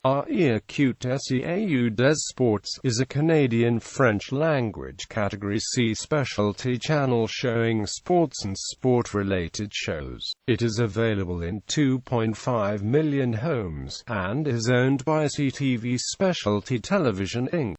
Réseau des Sports is a Canadian French-language Category C specialty channel showing sports and sport-related shows. It is available in 2.5 million homes, and is owned by CTV Specialty Television Inc.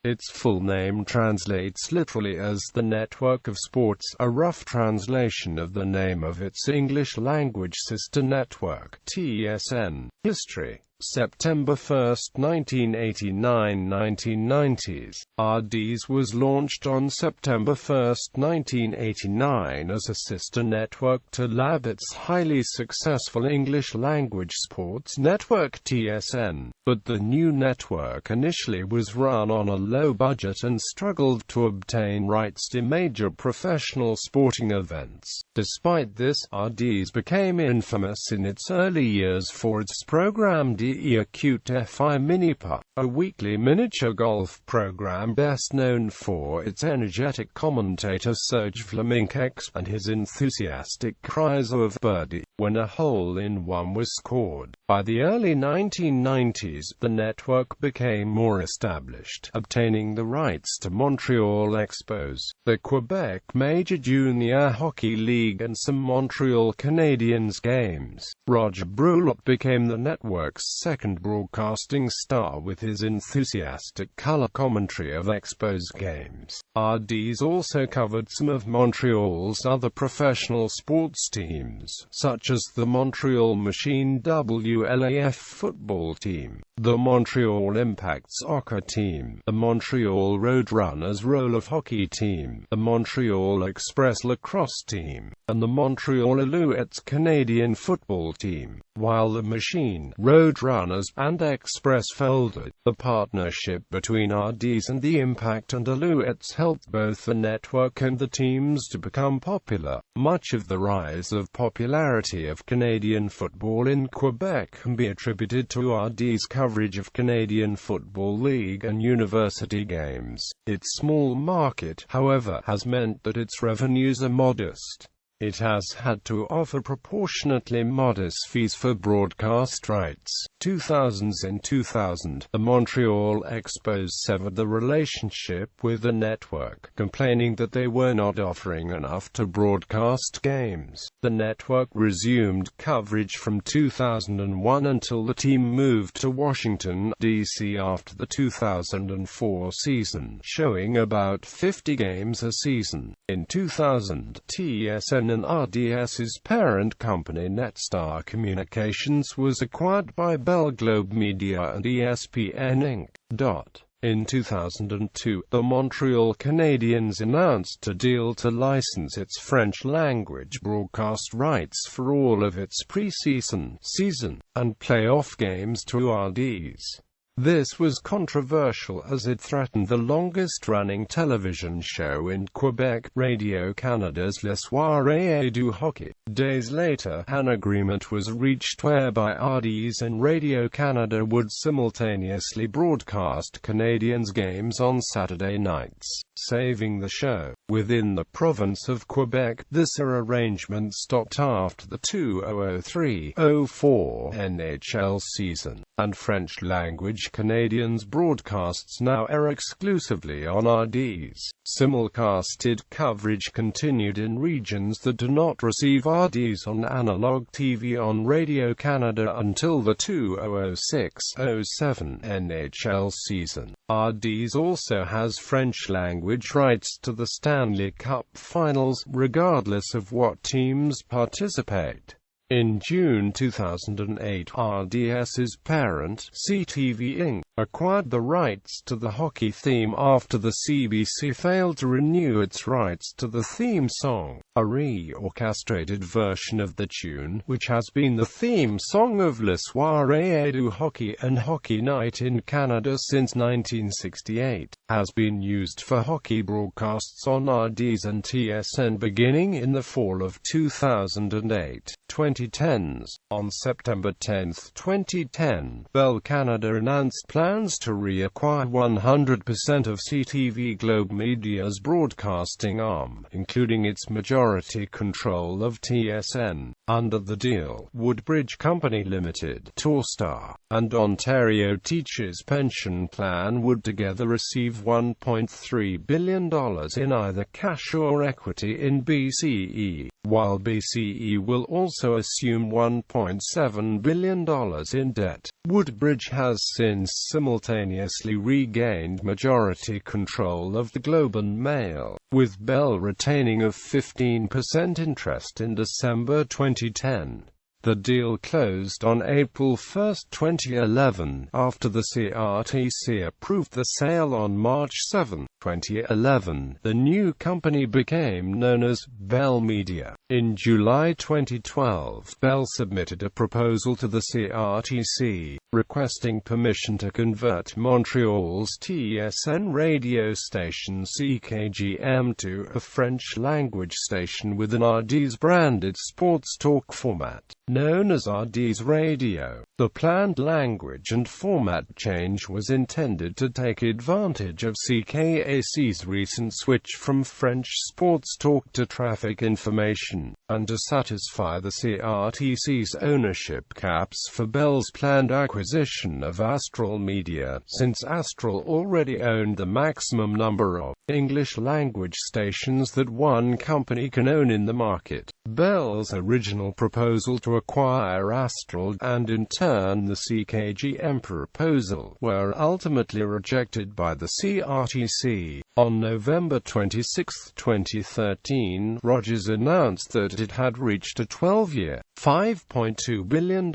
Its full name translates literally as the Network of Sports, a rough translation of the name of its English-language sister network, TSN. History: September 1, 1989 1990s. RDs was launched on September 1, 1989 as a sister network to its highly successful English-language sports network TSN. But the new network initially was run on a low budget and struggled to obtain rights to major professional sporting events. Despite this, RDs became infamous in its early years for its program Écoute-Fi Minipa, a weekly miniature golf program best known for its energetic commentator Serge Vlaminck and his enthusiastic cries of birdie when a hole-in-one was scored. By the early 1990s, the network became more established, obtaining the rights to Montreal Expos, the Quebec Major Junior Hockey League and some Montreal Canadiens games. Roger Brulotte became the network's second broadcasting star with his enthusiastic color commentary of Expos games. RDs also covered some of Montreal's other professional sports teams, such as the Montreal Machine WLAF football team, the Montreal Impact soccer team, the Montreal Roadrunners roller hockey team, the Montreal Express lacrosse team, and the Montreal Alouettes Canadian football team. While the Machine, Roadrunners, and Express folded, the partnership between RDs and the Impact and Alouettes helped both the network and the teams to become popular. Much of the rise of popularity of Canadian football in Quebec can be attributed to RD's coverage of Canadian Football League and university games. Its small market, however, has meant that its revenues are modest. It has had to offer proportionately modest fees for broadcast rights. 2000s. In 2000, the Montreal Expos severed the relationship with the network, complaining that they were not offering enough to broadcast games. The network resumed coverage from 2001 until the team moved to Washington, D.C. after the 2004 season, showing about 50 games a season. In 2000, TSN and RDS's parent company Netstar Communications was acquired by Bell Globe Media and ESPN Inc. In 2002, the Montreal Canadiens announced a deal to license its French-language broadcast rights for all of its preseason, season, and playoff games to RDs. This was controversial as it threatened the longest-running television show in Quebec, Radio-Canada's Les Soirées du Hockey. Days later, an agreement was reached whereby RDs and Radio-Canada would simultaneously broadcast Canadiens games on Saturday nights, saving the show. Within the province of Quebec, this arrangement stopped after the 2003-04 NHL season, and French-language Canadiens broadcasts now air exclusively on RDs. Simulcasted coverage continued in regions that do not receive RDs on analog TV on Radio-Canada until the 2006-07 NHL season. RDs also has French-language rights to the Stanley Cup Finals, regardless of what teams participate. In June 2008, RDS's parent, CTV Inc., acquired the rights to the hockey theme after the CBC failed to renew its rights to the theme song, a re-orchestrated version of the tune, which has been the theme song of Les Soirées du Hockey and Hockey Night in Canada since 1968, has been used for hockey broadcasts on RDs and TSN beginning in the fall of 2008. 2010s. On September 10, 2010, Bell Canada announced plans to reacquire 100% of CTV Globe Media's broadcasting arm, including its majority control of TSN. Under the deal, Woodbridge Company Limited, Torstar, and Ontario Teachers' Pension Plan would together receive $1.3 billion in either cash or equity in BCE, while BCE will also assume $1.7 billion in debt. Woodbridge has since simultaneously regained majority control of the Globe and Mail, with Bell retaining a 15% interest in December 2010. The deal closed on April 1, 2011, after the CRTC approved the sale on March 7, 2011. The new company became known as Bell Media. In July 2012, Bell submitted a proposal to the CRTC, requesting permission to convert Montreal's TSN radio station CKGM to a French-language station with an RDS-branded sports talk format, known as RDS Radio. The planned language and format change was intended to take advantage of CKAC's recent switch from French sports talk to traffic information, and to satisfy the CRTC's ownership caps for Bell's planned acquisition of Astral Media, since Astral already owned the maximum number of English-language stations that one company can own in the market. Bell's original proposal to acquire Astral, and in turn the CKGM proposal, were ultimately rejected by the CRTC. On November 26, 2013, Rogers announced that it had reached a 12-year, $5.2 billion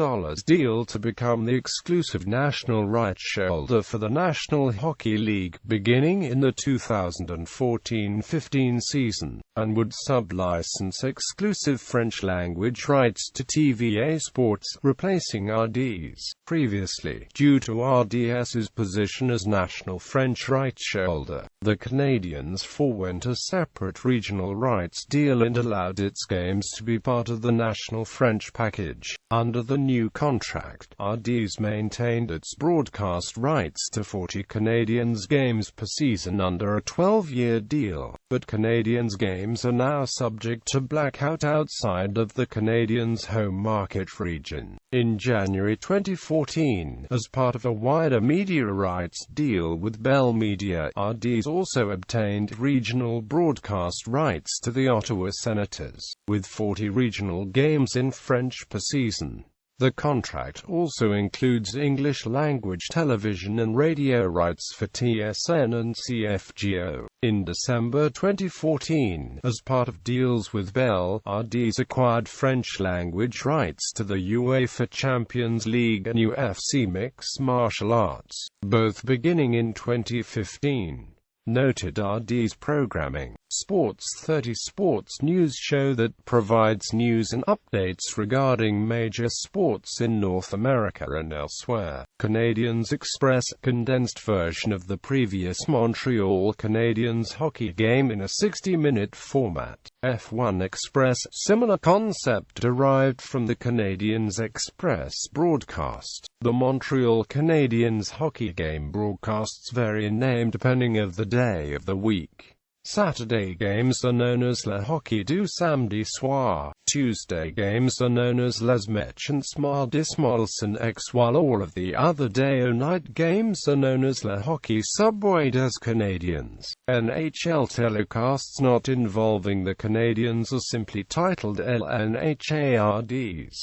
deal to become the exclusive national rights holder for the National Hockey League, beginning in the 2014-15 season, and would sub-license exclusive French-language rights to TVA Sports, replacing RDS. Previously, due to RDS's position as national French rights holder, the Canadians forewent a separate regional rights deal and allowed its games to be part of the national French package. Under the new contract, RDS maintained its broadcast rights to 40 Canadians games per season under a 12-year deal, but Canadians games are now subject to blackout outside of the Canadians' home market region. In January 2014, as part of a wider media rights deal with Bell Media, RDS also obtained regional broadcast rights to the Ottawa Senators, with 40 regional games in French per season. The contract also includes English-language television and radio rights for TSN and CFGO. In December 2014, as part of deals with Bell, RDS acquired French-language rights to the UEFA Champions League and UFC Mixed Martial Arts, both beginning in 2015. Noted RDS programming. Sports 30 sports news show that provides news and updates regarding major sports in North America and elsewhere. Canadians Express, condensed version of the previous Montreal Canadiens hockey game in a 60-minute format. F1 Express, similar concept derived from the Canadiens Express broadcast. The Montreal Canadiens hockey game broadcasts vary in name depending of the day of the week. Saturday games are known as Le Hockey du Samedi Soir. Tuesday games are known as Les Matchs Mardis X, while all of the other day or night games are known as Le Hockey Subway des Canadiens. NHL telecasts not involving the Canadiens are simply titled LNHARDs.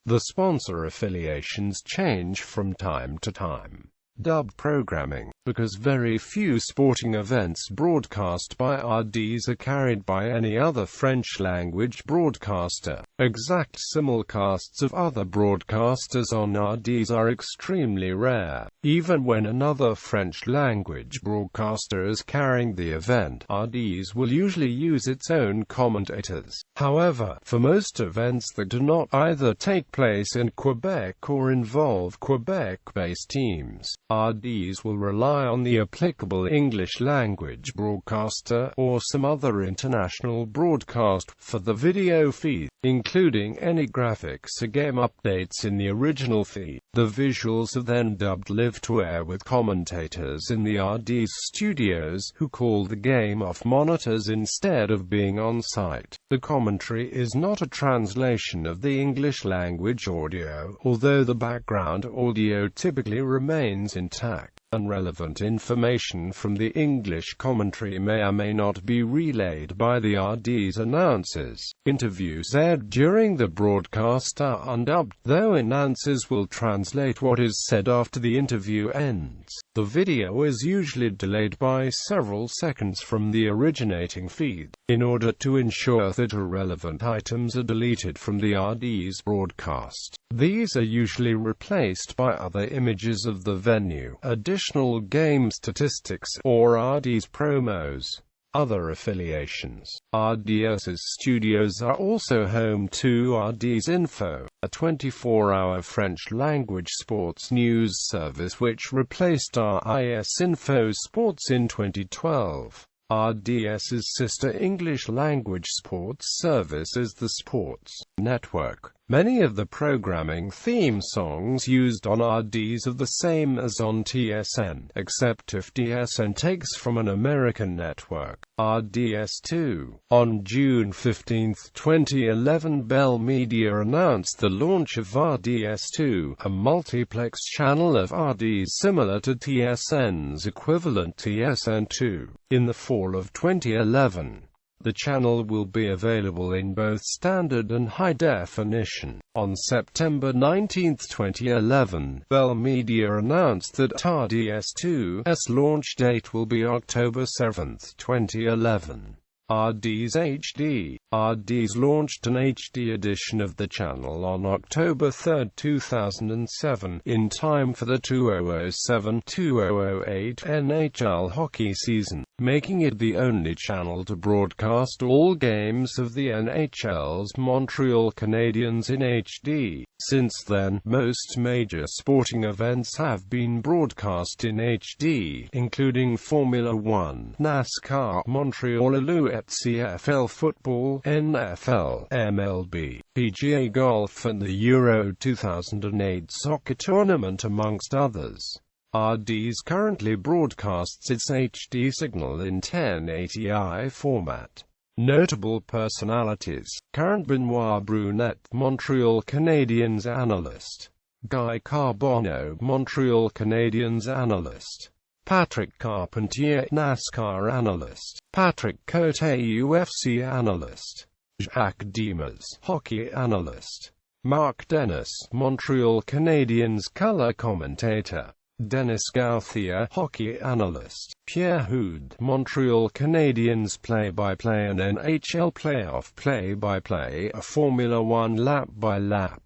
The sponsor affiliations change from time to time. Dubbed programming, because very few sporting events broadcast by RDS are carried by any other French-language broadcaster. Exact simulcasts of other broadcasters on RDS are extremely rare. Even when another French-language broadcaster is carrying the event, RDS will usually use its own commentators. However, for most events that do not either take place in Quebec or involve Quebec-based teams, RDS will rely on the applicable English-language broadcaster, or some other international broadcast, for the video feed. including any graphics or game updates in the original feed. The visuals are then dubbed live-to-air with commentators in the RD's studios, who call the game off monitors instead of being on site. The commentary is not a translation of the English language audio, although the background audio typically remains intact. Relevant information from the English commentary may or may not be relayed by the RD's announcers. Interviews aired during the broadcast are undubbed, though announcers will translate what is said after the interview ends. The video is usually delayed by several seconds from the originating feed, in order to ensure that irrelevant items are deleted from the RD's broadcast. These are usually replaced by other images of the venue, additional game statistics, or RD's promos. Other affiliations. RDS's studios are also home to RD's Info, a 24-hour French-language sports news service which replaced RIS Info Sports in 2012. RDS's sister English-language sports service is the Sports Network. Many of the programming theme songs used on RDs are the same as on TSN, except if TSN takes from an American network. RDS2. On June 15, 2011, Bell Media announced the launch of RDS2, a multiplex channel of RDs similar to TSN's equivalent TSN2. In the fall of 2011, the channel will be available in both standard and high definition. On September 19, 2011, Bell Media announced that RDS2's launch date will be October 7, 2011. RD's HD. RD's launched an HD edition of the channel on October 3, 2007, in time for the 2007-2008 NHL hockey season, making it the only channel to broadcast all games of the NHL's Montreal Canadiens in HD. Since then, most major sporting events have been broadcast in HD, including Formula 1, NASCAR, Montreal Alouettes, CFL football, NFL, MLB, PGA Golf and the Euro 2008 soccer tournament amongst others. RD's currently broadcasts its HD signal in 1080i format. Notable personalities: current Benoit Brunet, Montreal Canadiens analyst; Guy Carbonneau, Montreal Canadiens analyst; Patrick Carpentier, NASCAR analyst; Patrick Cote, UFC analyst; Jacques Demers, hockey analyst; Mark Dennis, Montreal Canadiens color commentator; Dennis Gauthier, hockey analyst; Pierre Houde, Montreal Canadiens play-by-play and NHL playoff play-by-play, a Formula 1 lap-by-lap;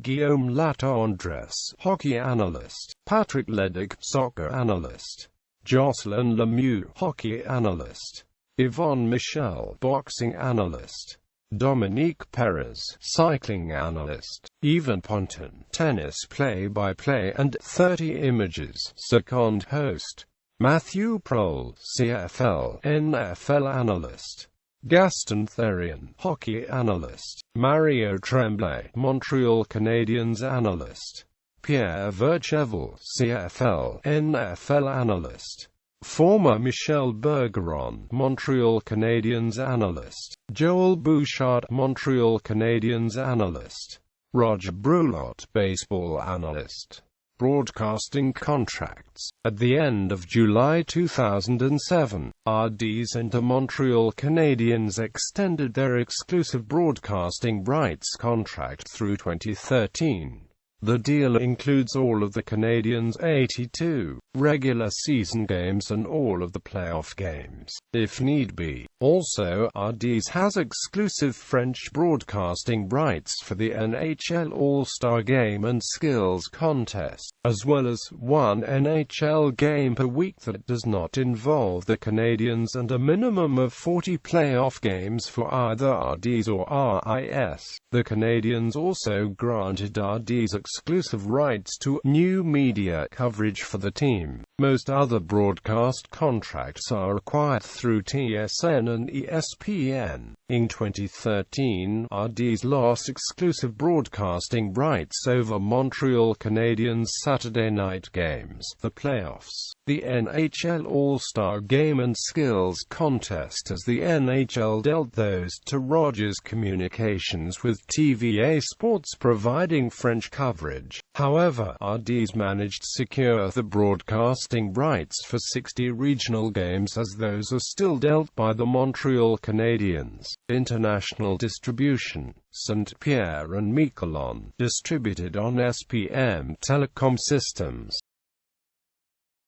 Guillaume Latendresse, hockey analyst; Patrick Leduc, soccer analyst; Jocelyn Lemieux, hockey analyst; Yvonne Michel, boxing analyst; Dominique Perez, cycling analyst; Yvan Ponton, tennis play-by-play and 30 Images second host; Matthew Prohl, CFL, NFL analyst; Gaston Therion, hockey analyst; Mario Tremblay, Montreal Canadiens analyst; Pierre Verchevel, CFL, NFL analyst; former Michel Bergeron, Montreal Canadiens analyst; Joel Bouchard, Montreal Canadiens analyst; Roger Brulot, baseball analyst. Broadcasting contracts. At the end of July 2007, RD's and the Montreal Canadiens extended their exclusive broadcasting rights contract through 2013. The deal includes all of the Canadiens' 82 regular season games and all of the playoff games, if need be. Also, RD's has exclusive French broadcasting rights for the NHL All-Star Game and Skills Contest, as well as one NHL game per week that does not involve the Canadiens and a minimum of 40 playoff games for either RD's or RIS. The Canadiens also granted RD's exclusive rights to new media coverage for the team. Most other broadcast contracts are acquired through TSN and ESPN. In 2013, RDS lost exclusive broadcasting rights over Montreal Canadiens' Saturday night games, the playoffs, the NHL All-Star Game and Skills Contest, as the NHL dealt those to Rogers Communications, with TVA Sports providing French coverage. However, RDS managed to secure the broadcasting rights for 60 regional games, as those are still dealt by the Montreal Canadiens. International distribution: Saint-Pierre and Miquelon, distributed on SPM Telecom Systems.